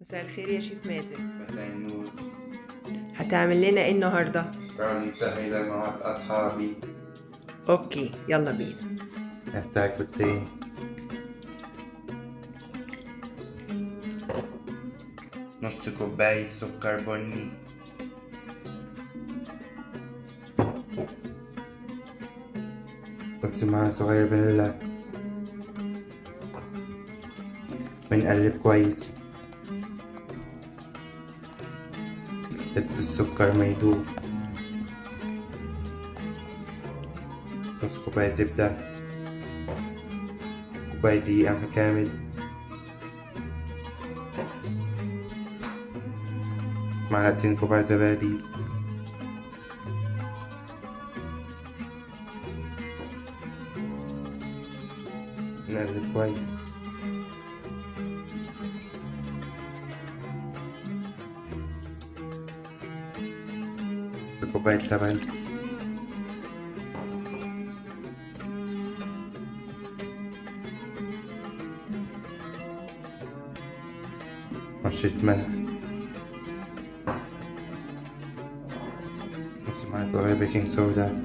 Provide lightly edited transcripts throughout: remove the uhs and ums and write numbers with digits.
مساء الخير يا شيف مازن. مساء النور. هتعمل لنا ايه النهارده؟ براوني سهلة مع أصحابي. اوكي يلا بينا. نحتاج بيضتين، نص كوباية سكر بني، نص معلقة صغيرة فانيلا. بنقلب كويس لحد السكر ما يدوب. نص كوباية زبدة، كوباية دقيق قمح كامل، معلقتين كبار زبادي، نقلب كويس. كوباية لبن، رشة ملح، نص معلقة صغيرة بيكنج صودا،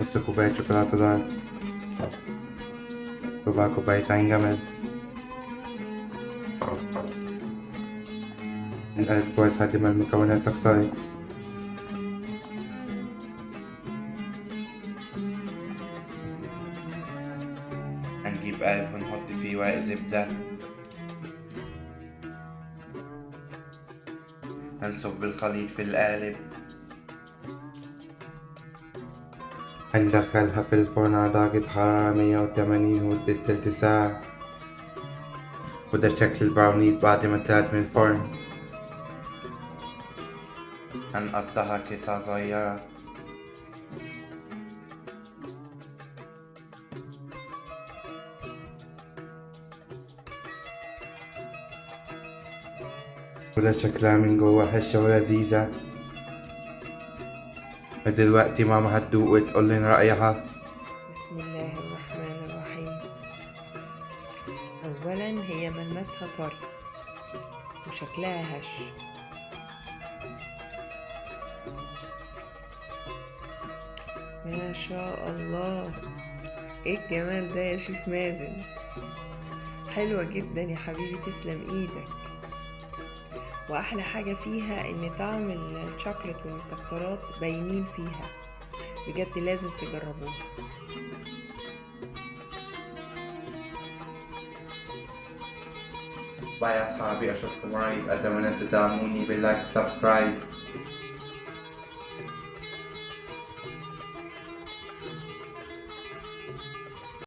نص كوباية شوكولاتة دارك، ربع كوباية عين جمل. نقلب كويس لحد ما المكونات تختلط. هنجيب قالب ونحط فيه ورق زبدة، هنصب الخليط في القالب، هندخلها في الفرن على درجة حرارة 180 لمدة تلت ساعة. وده شكل البراونيز بعد ما طلعت من الفرن. هنقطعها قطع صغيرة، وده شكلها من جوه هشة ولذيذة. ودلوقتي ماما هتدوق وتقول لنا رأيها. بسم الله الرحمن الرحيم. اولا هي ملمسها طري وشكلها هش. ما شاء الله، ايه الجمال ده يا شيف مازن، حلوة جدا يا حبيبي، تسلم ايدك. واحلى حاجة فيها ان طعم الشوكولات والمكسرات باينين فيها، بجد لازم تجربوها. باي يا أصحابي، أشوفكم قريب. أتمنى تدعموني باللايك والسبسكرايب.